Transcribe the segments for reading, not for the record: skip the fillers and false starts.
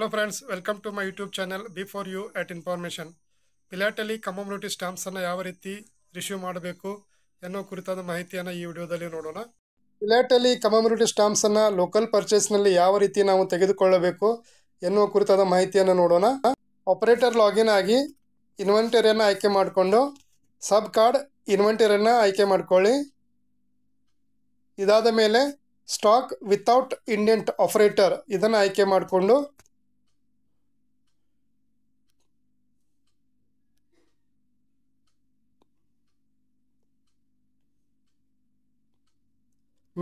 Hello friends, welcome to my YouTube channel Before You at Information. Philately community stamps ಅನ್ನು ಯಾವ ರೀತಿ receive ಮಾಡಬೇಕು ಎನ್ನುವ ಕುರಿತಾದ ಮಾಹಿತಿಯನ್ನು ಈ ವಿಡಿಯೋದಲ್ಲಿ ನೋಡೋಣ. ಪಿಲಾಟಲಿ ಕಮಮ್ಯುನಿಟಿ ಸ್ಟಾಂಪ್ಸ್ ಅನ್ನು ಲೋಕಲ್ ಪರ್ಚೇಸ್ ನಲ್ಲಿ ಯಾವ ರೀತಿ ನಾವು ತೆಗೆದುಕೊಳ್ಳಬೇಕು ಎನ್ನುವ ಕುರಿತಾದ ಮಾಹಿತಿಯನ್ನು ನೋಡೋಣ. ಆಪರೇಟರ್ ಲಾಗಿನ್ ಆಗಿ ಇನ್ವೆಂಟರಿಯನ್ನು ಆಯ್ಕೆ ಮಾಡಿಕೊಂಡು ಸಬ್ ಕಾರ್ಡ್ ಇನ್ವೆಂಟರಿಯನ್ನು ಆಯ್ಕೆ ಮಾಡಿಕೊಳ್ಳಿ. ಇದಾದ ಮೇಲೆ ಸ್ಟಾಕ್ ವಿತೌಟ್ ಇಂಡೆಂಟ್ ಆಪರೇಟರ್ ಇದನ್ನು ಆಯ್ಕೆ ಮಾಡಿಕೊಂಡು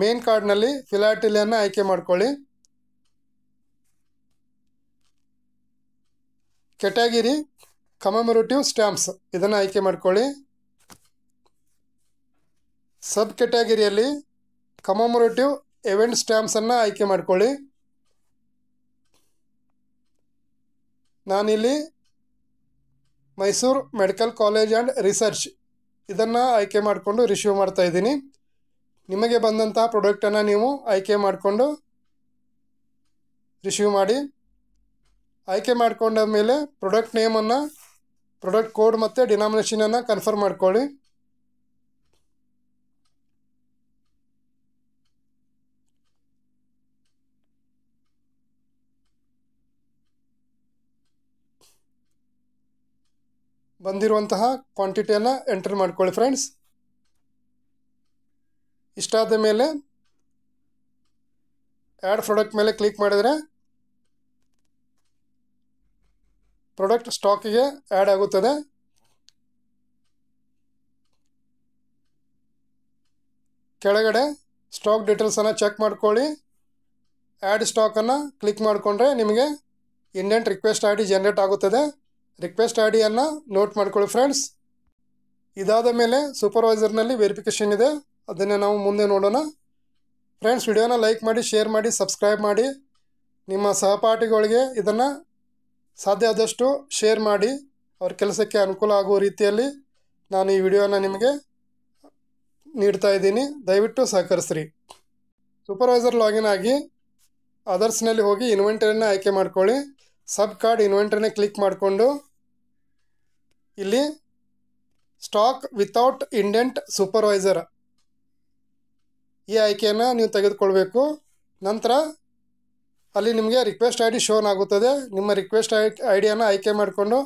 ಮೇನ್ ಕಾರ್ಡ್ನಲ್ಲಿ ಫಿಲಾಟಲಿಯನ್ನು ಆಯ್ಕೆ ಮಾಡಿಕೊಳ್ಳಿ. ಕೆಟಗರಿ ಕಮಮರೇಟಿವ್ ಸ್ಟ್ಯಾಂಪ್ಸ್ ಇದನ್ನು ಆಯ್ಕೆ ಮಾಡಿಕೊಳ್ಳಿ. ಸಬ್ ಕೆಟಗರಿಯಲ್ಲಿ ಕಮಮರೇಟಿವ್ event ಸ್ಟ್ಯಾಂಪ್ಸ್ ಅನ್ನು ಆಯ್ಕೆ ಮಾಡಿಕೊಳ್ಳಿ. ನಾನಿಲ್ಲಿ Mysuru medical college and research ಇದನ್ನು ಆಯ್ಕೆ ಮಾಡಿಕೊಂಡು ರಿಸೀವ್ ಮಾಡ್ತಾ ಇದ್ದೀನಿ. ನಿಮಗೆ ಬಂದಂಥ ಪ್ರಾಡಕ್ಟನ್ನು ನೀವು ಆಯ್ಕೆ ಮಾಡಿಕೊಂಡು ರಿಸೀವ್ ಮಾಡಿ. ಆಯ್ಕೆ ಮಾಡಿಕೊಂಡ ಮೇಲೆ ಪ್ರಾಡಕ್ಟ್ ನೇಮನ್ನು, ಪ್ರಾಡಕ್ಟ್ ಕೋಡ್ ಮತ್ತು ಡಿನಾಮಿನೇಷನನ್ನು ಕನ್ಫರ್ಮ್ ಮಾಡ್ಕೊಳ್ಳಿ. ಬಂದಿರುವಂತಹ ಕ್ವಾಂಟಿಟಿಯನ್ನು ಎಂಟರ್ ಮಾಡ್ಕೊಳ್ಳಿ ಫ್ರೆಂಡ್ಸ್. ಇಷ್ಟಾದ ಮೇಲೆ ಆ್ಯಡ್ ಪ್ರಾಡಕ್ಟ್ ಮೇಲೆ ಕ್ಲಿಕ್ ಮಾಡಿದರೆ ಪ್ರಾಡಕ್ಟ್ ಸ್ಟಾಕಿಗೆ ಆ್ಯಡ್ ಆಗುತ್ತದೆ. ಕೆಳಗಡೆ ಸ್ಟಾಕ್ ಡೀಟೇಲ್ಸನ್ನು ಚೆಕ್ ಮಾಡ್ಕೊಳ್ಳಿ. ಆ್ಯಡ್ ಸ್ಟಾಕನ್ನು ಕ್ಲಿಕ್ ಮಾಡಿಕೊಂಡ್ರೆ ನಿಮಗೆ indent request I D generate ಆಗುತ್ತದೆ. ರಿಕ್ವೆಸ್ಟ್ ಐ ಡಿಯನ್ನು ನೋಟ್ ಮಾಡ್ಕೊಳ್ಳಿ ಫ್ರೆಂಡ್ಸ್. ಇದಾದ ಮೇಲೆ ಸೂಪರ್ವೈಸರ್ನಲ್ಲಿ ವೆರಿಫಿಕೇಷನ್ ಇದೆ, ಅದನ್ನು ನಾವು ಮುಂದೆ ನೋಡೋಣ. ಫ್ರೆಂಡ್ಸ್, ವಿಡಿಯೋನ ಲೈಕ್ ಮಾಡಿ, ಶೇರ್ ಮಾಡಿ, ಸಬ್ಸ್ಕ್ರೈಬ್ ಮಾಡಿ. ನಿಮ್ಮ ಸಹಪಾಠಿಗಳಿಗೆ ಇದನ್ನು ಸಾಧ್ಯ ಆದಷ್ಟು ಶೇರ್ ಮಾಡಿ. ಅವ್ರ ಕೆಲಸಕ್ಕೆ ಅನುಕೂಲ ಆಗುವ ರೀತಿಯಲ್ಲಿ ನಾನು ಈ ವಿಡಿಯೋನ ನಿಮಗೆ ನೀಡ್ತಾ ಇದ್ದೀನಿ. ದಯವಿಟ್ಟು ಸಹಕರಿಸ್ರಿ. ಸೂಪರ್ವೈಸರ್ ಲಾಗಿನ್ ಆಗಿ ಅದರ್ಸ್ನಲ್ಲಿ ಹೋಗಿ ಇನ್ವೆಂಟರಿನ ಆಯ್ಕೆ ಮಾಡ್ಕೊಳ್ಳಿ. ಸಬ್ ಕಾರ್ಡ್ ಇನ್ವೆಂಟರಿನ ಕ್ಲಿಕ್ ಮಾಡಿಕೊಂಡು ಇಲ್ಲಿ ಸ್ಟಾಕ್ ವಿತೌಟ್ ಇಂಡೆಂಟ್ ಸೂಪರ್ವೈಸರ್ ಈ ಆಯ್ಕೆಯನ್ನು ನೀವು ತೆಗೆದುಕೊಳ್ಬೇಕು. ನಂತರ ಅಲ್ಲಿ ನಿಮಗೆ ರಿಕ್ವೆಸ್ಟ್ ಐ ಡಿ ಶೋನ್ ಆಗುತ್ತದೆ. ನಿಮ್ಮ ರಿಕ್ವೆಸ್ಟ್ ಐ ಡಿಯನ್ನು ಆಯ್ಕೆ ಮಾಡಿಕೊಂಡು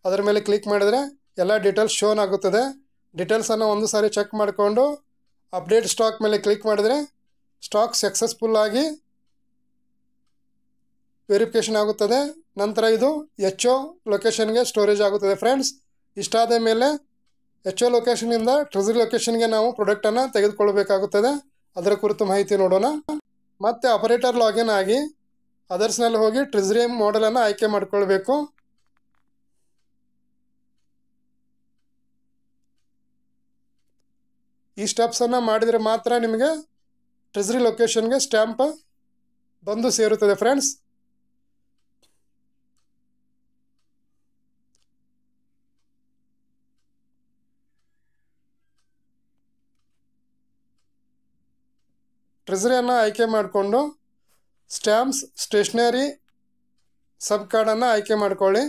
ಅದರ ಮೇಲೆ ಕ್ಲಿಕ್ ಮಾಡಿದರೆ ಎಲ್ಲ ಡೀಟೇಲ್ಸ್ ಶೋನ್ ಆಗುತ್ತದೆ. ಡೀಟೇಲ್ಸನ್ನು ಒಂದು ಸಾರಿ ಚೆಕ್ ಮಾಡಿಕೊಂಡು ಅಪ್ಡೇಟ್ ಸ್ಟಾಕ್ ಮೇಲೆ ಕ್ಲಿಕ್ ಮಾಡಿದರೆ ಸ್ಟಾಕ್ ಸಕ್ಸಸ್ಫುಲ್ಲಾಗಿ ವೆರಿಫಿಕೇಷನ್ ಆಗುತ್ತದೆ. ನಂತರ ಇದು HO ಲೊಕೇಶನ್ಗೆ ಸ್ಟೋರೇಜ್ ಆಗುತ್ತದೆ ಫ್ರೆಂಡ್ಸ್. ಇಷ್ಟಾದ ಮೇಲೆ HO ಲೊಕೇಶನಿಂದ ಟ್ರೆಜರಿ ಲೊಕೇಶನ್ಗೆ ನಾವು ಪ್ರಾಡಕ್ಟನ್ನು ತೆಗೆದುಕೊಳ್ಳಬೇಕಾಗುತ್ತದೆ. ಅದರ ಕುರಿತು ಮಾಹಿತಿ ನೋಡೋಣ. ಮತ್ತು ಆಪರೇಟರ್ ಲಾಗಿನ್ ಆಗಿ ಅದರ್ಸ್ನಲ್ಲಿ ಹೋಗಿ ಟ್ರೆಜರಿ ಮಾಡೆಲನ್ನು ಆಯ್ಕೆ ಮಾಡಿಕೊಳ್ಬೇಕು. ಈ ಸ್ಟೆಪ್ಸನ್ನು ಮಾಡಿದರೆ ಮಾತ್ರ ನಿಮಗೆ ಟ್ರೆಜರಿ ಲೊಕೇಶನ್ಗೆ ಸ್ಟ್ಯಾಂಪ್ ಬಂದು ಸೇರುತ್ತದೆ ಫ್ರೆಂಡ್ಸ್. ಟ್ರೆಜರಿಯನ್ನು ಆಯ್ಕೆ ಮಾಡಿಕೊಂಡು ಸ್ಟ್ಯಾಂಪ್ಸ್ ಸ್ಟೇಷನರಿ ಸಬ್ ಕಾರ್ಡನ್ನು ಆಯ್ಕೆ ಮಾಡಿಕೊಳ್ಳಿ.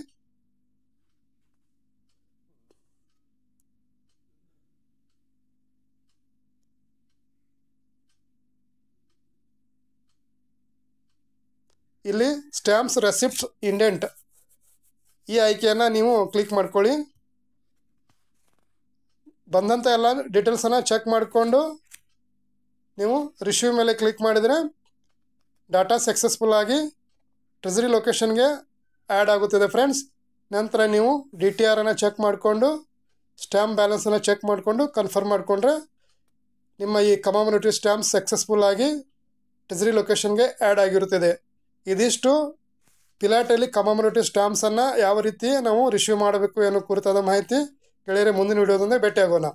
ಇಲ್ಲಿ ಸ್ಟ್ಯಾಂಪ್ಸ್ ರೆಸಿಪ್ಟ್ ಇಂಡೆಂಟ್ ಈ ಆಯ್ಕೆಯನ್ನು ನೀವು ಕ್ಲಿಕ್ ಮಾಡ್ಕೊಳ್ಳಿ. ಬಂದಂಥ ಎಲ್ಲ ಡೀಟೇಲ್ಸನ್ನು ಚೆಕ್ ಮಾಡಿಕೊಂಡು ನೀವು ರಿಸೀವ್ ಮೇಲೆ ಕ್ಲಿಕ್ ಮಾಡಿದರೆ ಡಾಟಾ ಸಕ್ಸಸ್ಫುಲ್ ಆಗಿ ಟ್ರೆಜರಿ ಲೊಕೇಶನ್ಗೆ ಆ್ಯಡ್ ಆಗುತ್ತದೆ ಫ್ರೆಂಡ್ಸ್. ನಂತರ ನೀವು DTR ಚೆಕ್ ಮಾಡಿಕೊಂಡು ಸ್ಟ್ಯಾಂಪ್ ಬ್ಯಾಲೆನ್ಸನ್ನು ಚೆಕ್ ಮಾಡಿಕೊಂಡು ಕನ್ಫರ್ಮ್ ಮಾಡಿಕೊಂಡ್ರೆ ನಿಮ್ಮ ಈ ಕಮಮರೇಟಿವ್ ಸ್ಟ್ಯಾಂಪ್ ಸಕ್ಸಸ್ಫುಲ್ ಆಗಿ ಟ್ರೆಜರಿ ಲೊಕೇಶನ್ಗೆ ಆ್ಯಡ್ ಆಗಿರುತ್ತದೆ. ಇದಿಷ್ಟು ಪಿಲಾಟಲಿ ಕಮಮರೇಟಿವ್ ಸ್ಟ್ಯಾಂಪ್ಸನ್ನು ಯಾವ ರೀತಿ ನಾವು ರಿಸೀವ್ ಮಾಡಬೇಕು ಅನ್ನೋ ಕುರಿತಾದ ಮಾಹಿತಿ. ಗೆಳೆಯರೆ, ಮುಂದಿನ ವಿಡಿಯೋದಿಂದ ಭೇಟಿಯಾಗೋಣ.